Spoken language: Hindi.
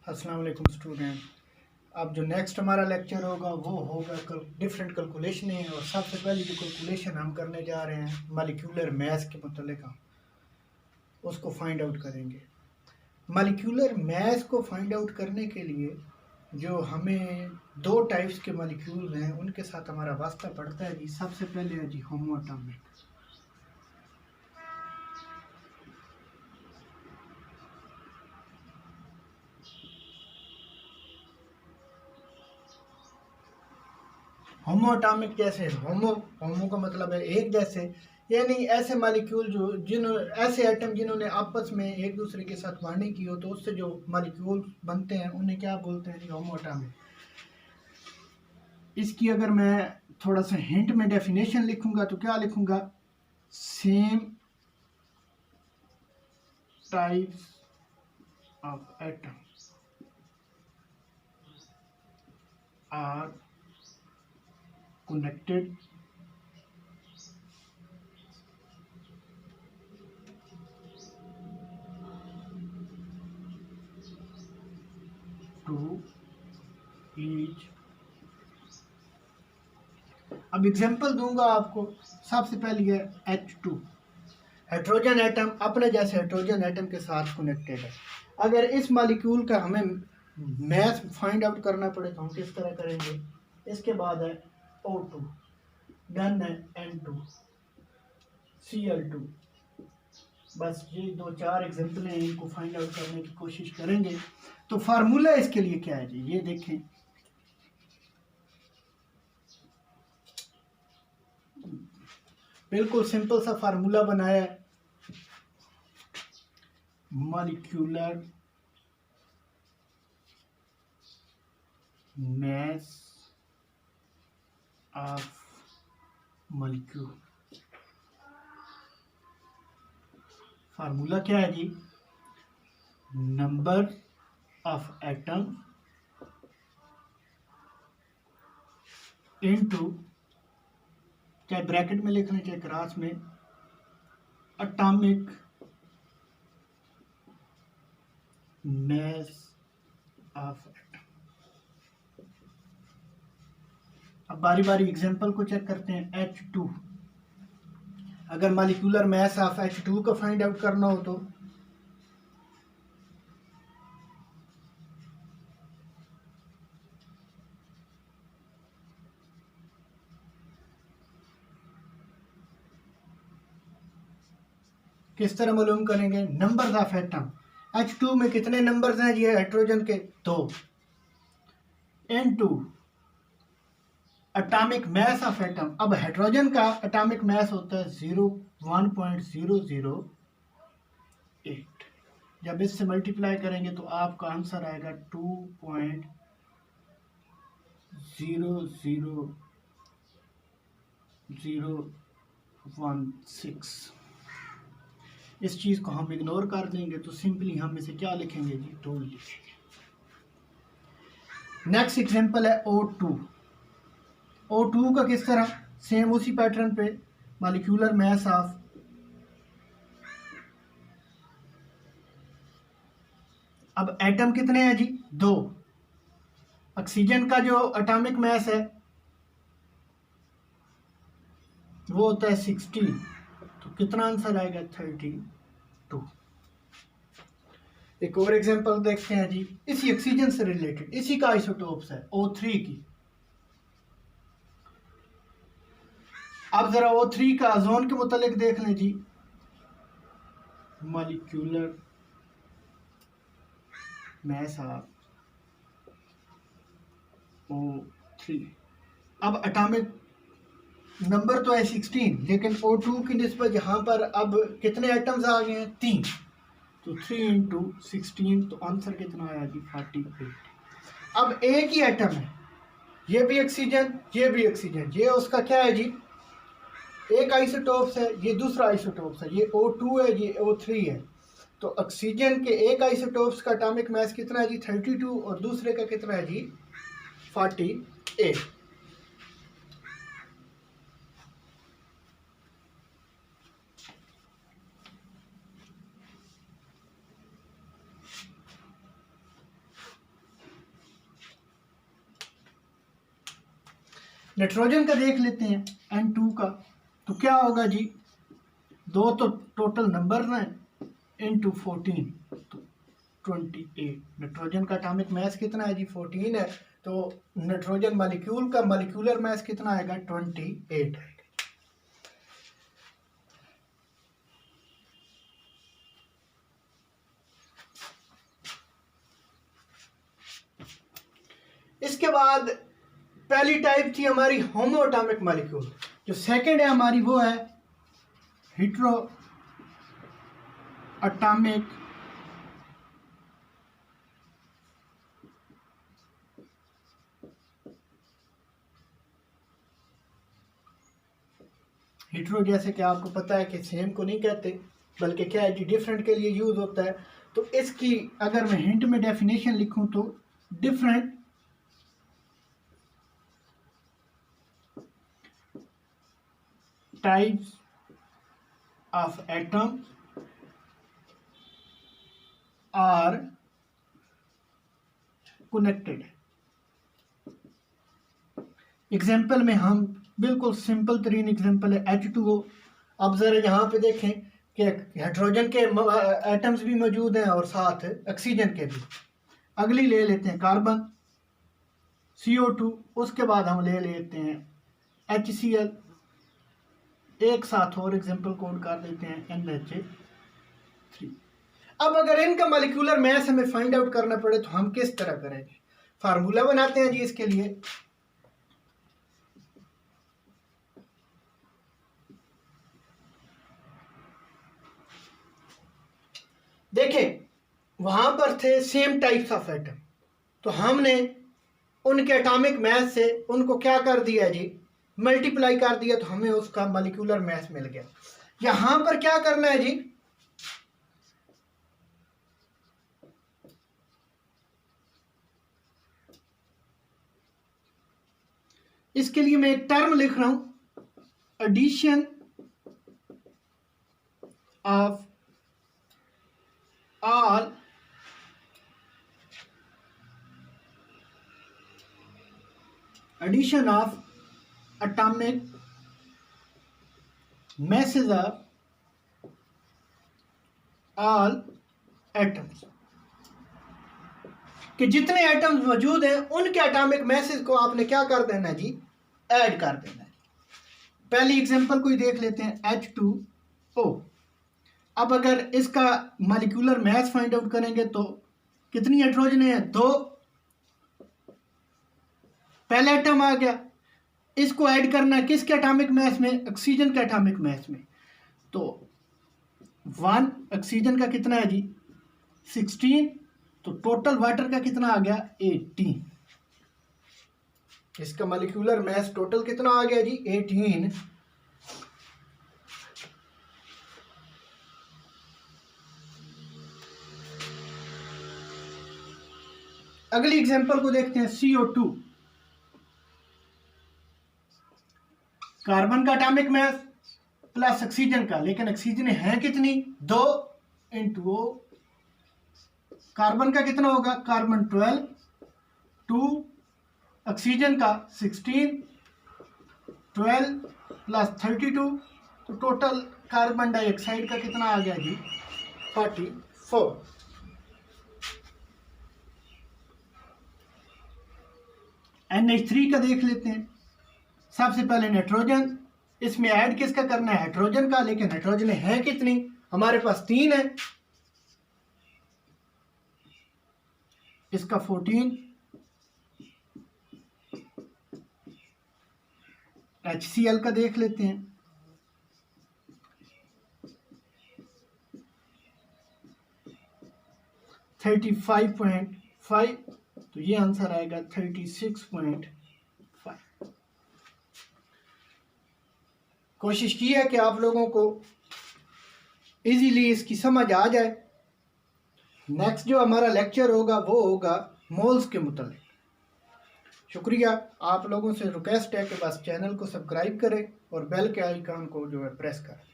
अस्सलाम वालेकुम स्टूडेंट। अब जो नेक्स्ट हमारा लेक्चर होगा वो होगा डिफरेंट कैलकुलेशन है। और सबसे पहली जो कैलकुलेशन हम करने जा रहे हैं मॉलिक्यूलर मास के मतलब उसको फाइंड आउट करेंगे। मॉलिक्यूलर मास को फाइंड आउट करने के लिए जो हमें दो टाइप्स के मॉलिक्यूल हैं उनके साथ हमारा वास्ता पड़ता है जी। सबसे पहले है जी होमोएटॉमिक। होमोएटॉमिक जैसे होमो का मतलब है एक जैसे, यानी ऐसे मॉलिक्यूल ऐसे एटम जिन्होंने आपस में एक दूसरे के साथ बॉन्डिंग की हो तो उससे जो मॉलिक्यूल बनते हैं उन्हें क्या बोलते हैं जी? होमोएटॉमिक। इसकी अगर मैं थोड़ा सा हिंट में डेफिनेशन लिखूंगा तो क्या लिखूंगा? Same types of atom are connected to each। अब एग्जांपल दूंगा आपको। सबसे पहली है H2। हाइड्रोजन एटम अपने जैसे हाइड्रोजन एटम के साथ कनेक्टेड है। अगर इस मॉलिक्यूल का हमें मास फाइंड आउट करना पड़े तो हम किस तरह करेंगे? इसके बाद है O2, डन है N2, Cl2। बस ये दो चार एग्जांपल हैं, इनको फाइंड आउट करने की कोशिश करेंगे। तो फार्मूला इसके लिए क्या है जी? ये देखें, बिल्कुल सिंपल सा फार्मूला बनाया है। Molecular mass of molecule। Formula क्या है जी? नंबर ऑफ एटम इनटू, चाहे ब्रैकेट में लिख लें चाहे क्रॉस में, एटॉमिक मास ऑफ एटम। अब बारी बारी एग्जांपल को चेक करते हैं। H2, अगर मॉलिक्यूलर मास ऑफ H2 को फाइंड आउट करना हो तो किस तरह मालूम करेंगे? Numbers of atom. H2 में कितने नंबर्स हैं जी? हाइड्रोजन के 2। N2 atomic mass of atom. अब हाइड्रोजन का एटॉमिक मास होता है 1.008। जब इससे मल्टीप्लाई करेंगे तो आपका आंसर आएगा 2.00016। इस चीज को हम इग्नोर कर देंगे तो सिंपली हम इसे क्या लिखेंगे जी? 2 लिखेंगे। नेक्स्ट एग्जांपल है O2। O2 का किस तरह? सेम उसी पैटर्न पे, मॉलिक्यूलर मास ऑफ, अब एटम कितने हैं जी? 2। ऑक्सीजन का जो एटॉमिक मास है वो होता है 16। तो कितना आंसर आएगा? 32। एक और एग्जांपल देखते हैं जी, इसी ऑक्सीजन से रिलेटेड, इसी का आइसोटोप्स है O3 की। अब जरा O3 का ओजोन के मुतालिक देख लें जी। Molecular mass of O3। अब एटॉमिक नंबर तो है 16, लेकिन O2 की निस्बत यहाँ पर अब कितने एटम्स आ गए हैं? 3। तो 3 इंटू 16, तो आंसर कितना आया जी? 48। अब एक ही एटम है, ये भी ऑक्सीजन ये भी ऑक्सीजन, ये उसका क्या है जी? एक आइसोटोप्स है, ये दूसरा आइसोटोप्स है, ये O2 है ये O3 है। तो ऑक्सीजन के एक आइसोटोप्स का एटॉमिक मास कितना है जी? 32, और दूसरे का कितना है जी? 48। नाइट्रोजन का देख लेते हैं N2 का, तो क्या होगा जी, 2 तो टोटल नंबर हैं इंटू 14 तो 28। नाइट्रोजन का एटॉमिक मास कितना है जी, 14 है, तो नाइट्रोजन मॉलिक्यूल का मॉलिक्यूलर मास कितना आएगा, 28 आएगा। इसके बाद पहली टाइप थी हमारी होमो एटॉमिक मॉलिक्यूल, जो सेकंड है हमारी वो है हेटेरो एटॉमिक हेटेरो जैसे कि आपको पता है कि सेम को नहीं कहते, बल्कि क्या है जी, डिफरेंट के लिए यूज होता है। तो इसकी अगर मैं हिंट में डेफिनेशन लिखूं तो different types of atom are connected. Example में हम बिल्कुल सिंपल तरीन एग्जाम्पल है H2O। अब ज़रा यहाँ पे देखें कि हाइड्रोजन के एटम्स भी मौजूद हैं और साथ ऑक्सीजन के भी। अगली ले लेते हैं कार्बन CO2, उसके बाद हम ले लेते हैं HCl, एक साथ और एग्जाम्पल कोड कर देते हैं NH3। अब अगर इनका मॉलिक्यूलर मास हमें फाइंड आउट करना पड़े तो हम किस तरह करेंगे, फार्मूला बनाते हैं जी इसके लिए। देखें वहां पर थे सेम टाइप्स ऑफ एटम, तो हमने उनके एटॉमिक मास से उनको क्या कर दिया जी, मल्टीप्लाई कर दिया, तो हमें उसका मॉलिक्यूलर मास मिल गया। यहां पर क्या करना है जी, इसके लिए मैं एक टर्म लिख रहा हूं, addition of all addition of atomic masses of all atoms, कि जितने एटम्स मौजूद हैं उनके एटॉमिक मैसेज को आपने क्या कर देना जी, ऐड कर देना है। पहली एग्जांपल कोई देख लेते हैं H2O। अब अगर इसका मॉलिक्यूलर मास फाइंड आउट करेंगे तो कितनी हाइड्रोजन है, 2, पहला एटम आ गया, इसको ऐड करना है किसके एटॉमिक मास में, ऑक्सीजन के एटॉमिक मास में। तो 1 ऑक्सीजन का कितना है जी, 16, तो टोटल वाटर का कितना आ गया, 18। इसका मॉलिक्यूलर मास टोटल कितना आ गया जी, 18। अगली एग्जांपल को देखते हैं CO2। कार्बन का एटॉमिक मास प्लस ऑक्सीजन का, लेकिन ऑक्सीजन है कितनी, 2 इंटू O। कार्बन का कितना होगा, कार्बन 12, 2 ऑक्सीजन का 16, 12 प्लस 32, तो टोटल कार्बन डाइऑक्साइड का कितना आ गया जी, 44। NH3 का देख लेते हैं। सबसे पहले नाइट्रोजन, इसमें ऐड किसका करना है, हाइड्रोजन का, लेकिन हाइड्रोजन है कितनी, हमारे पास 3 है, इसका 14। HCl का देख लेते हैं, (35.5), तो ये आंसर आएगा 36.5। कोशिश की है कि आप लोगों को इजीली इसकी समझ आ जाए। नेक्स्ट जो हमारा लेक्चर होगा वो होगा मोल्स के मुतालिक। शुक्रिया, आप लोगों से रिक्वेस्ट है कि बस चैनल को सब्सक्राइब करें और बेल के आइकन को जो है प्रेस करें।